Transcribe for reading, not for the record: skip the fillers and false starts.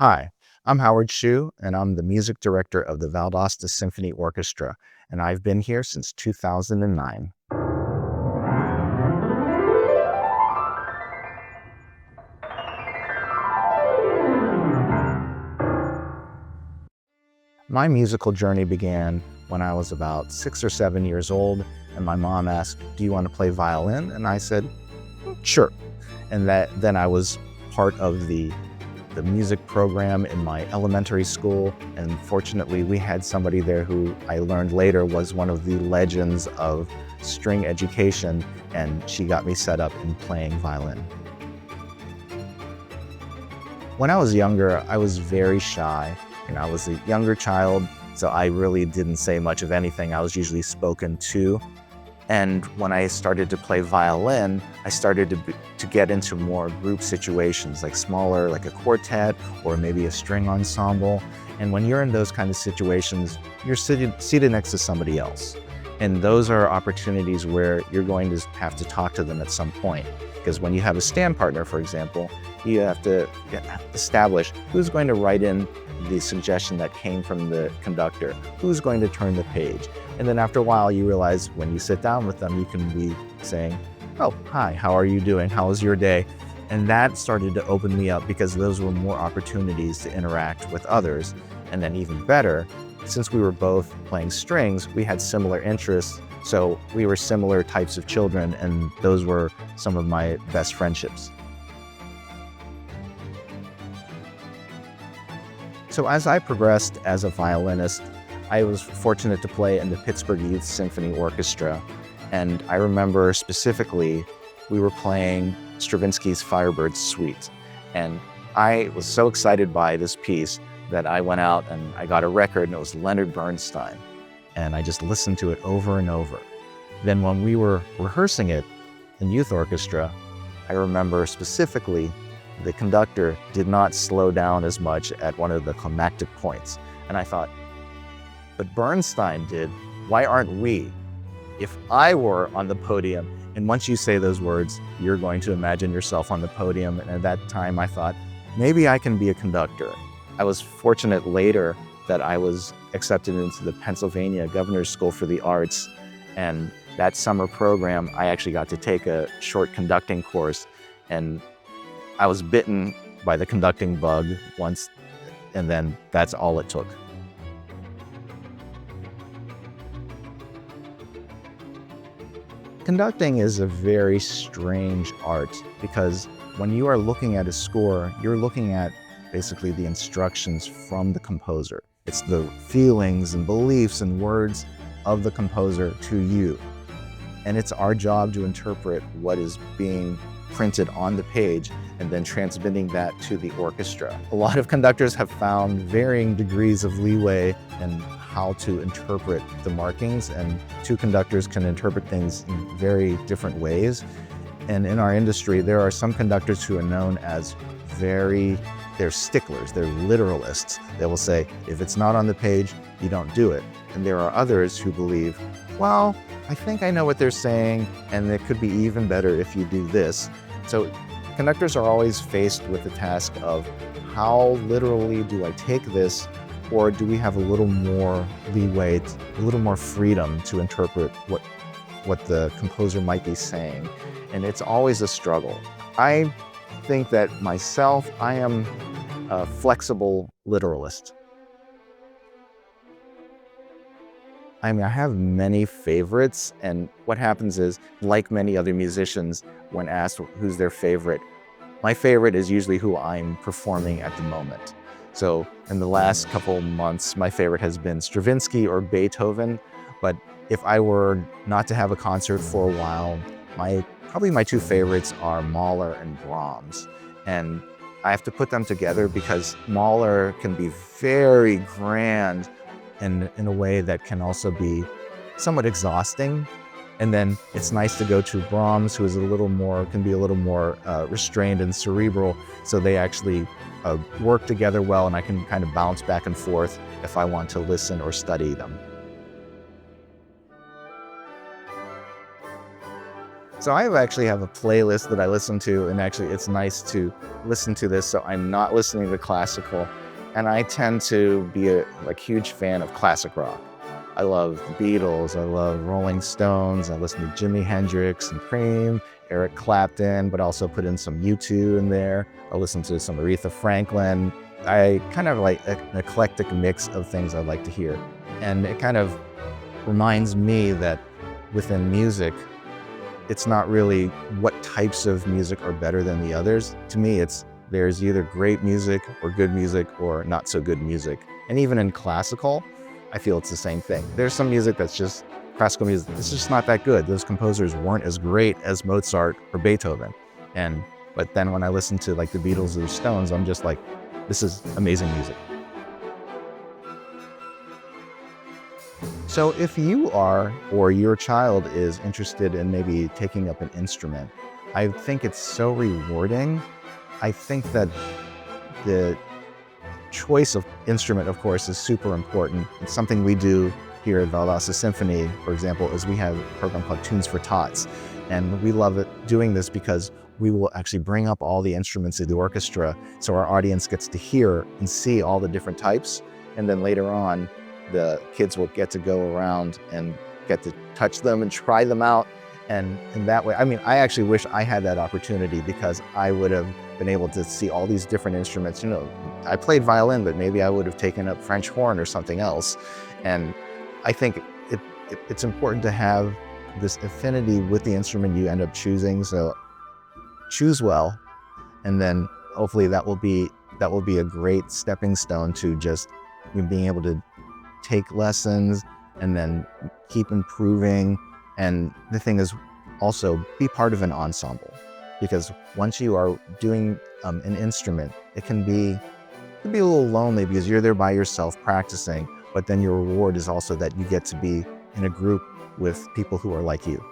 Hi, I'm Howard Shue, and I'm the music director of the Valdosta Symphony Orchestra, and I've been here since 2009. My musical journey began when I was about 6 or 7 years old, and my mom asked, "Do you want to play violin?" And I said, "Sure." And then I was part of the music program in my elementary school, and fortunately we had somebody there who I learned later was one of the legends of string education, and she got me set up in playing violin. When I was younger, I was very shy, and I was a younger child, so I really didn't say much of anything. I was usually spoken to. And when I started to play violin, I started to get into more group situations, like smaller, like a quartet or maybe a string ensemble. And when you're in those kind of situations, you're seated next to somebody else. And those are opportunities where you're going to have to talk to them at some point. Because when you have a stand partner, for example, you have to establish who's going to write in the suggestion that came from the conductor, who's going to turn the page. And then after a while, you realize when you sit down with them, you can be saying, "Oh, hi, how are you doing? How was your day?" And that started to open me up because those were more opportunities to interact with others. And then even better, since we were both playing strings, we had similar interests. So we were similar types of children, and those were some of my best friendships. So as I progressed as a violinist, I was fortunate to play in the Pittsburgh Youth Symphony Orchestra. And I remember specifically, we were playing Stravinsky's Firebird Suite. And I was so excited by this piece that I went out and I got a record, and it was Leonard Bernstein. And I just listened to it over and over. Then when we were rehearsing it in youth orchestra, I remember specifically the conductor did not slow down as much at one of the climactic points. And I thought, but Bernstein did, why aren't we? If I were on the podium, and once you say those words, you're going to imagine yourself on the podium. And at that time I thought, maybe I can be a conductor. I was fortunate later that I was accepted into the Pennsylvania Governor's School for the Arts. And that summer program, I actually got to take a short conducting course, and I was bitten by the conducting bug once, and then that's all it took. Conducting is a very strange art because when you are looking at a score, you're looking at basically the instructions from the composer. It's the feelings and beliefs and words of the composer to you. And it's our job to interpret what is being printed on the page and then transmitting that to the orchestra. A lot of conductors have found varying degrees of leeway in how to interpret the markings, and two conductors can interpret things in very different ways. And in our industry, there are some conductors who are known as they're sticklers, they're literalists. They will say, if it's not on the page, you don't do it. And there are others who believe, well, I think I know what they're saying, and it could be even better if you do this. So conductors are always faced with the task of how literally do I take this, or do we have a little more leeway, a little more freedom to interpret what the composer might be saying? And it's always a struggle. I think that myself, I am a flexible literalist. I mean, I have many favorites, and what happens is, like many other musicians, when asked who's their favorite, my favorite is usually who I'm performing at the moment. So in the last couple months, my favorite has been Stravinsky or Beethoven, but if I were not to have a concert for a while, probably my two favorites are Mahler and Brahms. And I have to put them together because Mahler can be very grand and in a way that can also be somewhat exhausting. And then it's nice to go to Brahms, who is can be a little more restrained and cerebral. So they actually work together well, and I can kind of bounce back and forth if I want to listen or study them. So I actually have a playlist that I listen to, and actually it's nice to listen to this so I'm not listening to classical. And I tend to be a huge fan of classic rock. I love the Beatles, I love Rolling Stones, I listen to Jimi Hendrix and Cream, Eric Clapton, but also put in some U2 in there. I listen to some Aretha Franklin. I kind of like an eclectic mix of things I like to hear. And it kind of reminds me that within music, it's not really what types of music are better than the others. To me, there's either great music or good music or not so good music. And even in classical, I feel it's the same thing. There's some music that's just classical music. It's just not that good. Those composers weren't as great as Mozart or Beethoven. But then when I listen to like the Beatles or the Stones, I'm just like, this is amazing music. So if you are, or your child is interested in maybe taking up an instrument, I think it's so rewarding. I think that the choice of instrument, of course, is super important. It's something we do here at Valdosta Symphony, for example, is we have a program called Tunes for Tots. And we love it doing this because we will actually bring up all the instruments of the orchestra so our audience gets to hear and see all the different types. And then later on, the kids will get to go around and get to touch them and try them out. And in that way, I mean, I actually wish I had that opportunity because I would have been able to see all these different instruments. You know, I played violin, but maybe I would have taken up French horn or something else. And I think it's important to have this affinity with the instrument you end up choosing. So choose well, and then hopefully that will be a great stepping stone to just being able to take lessons and then keep improving. And the thing is, also be part of an ensemble, because once you are doing an instrument, it can be a little lonely because you're there by yourself practicing, but then your reward is also that you get to be in a group with people who are like you.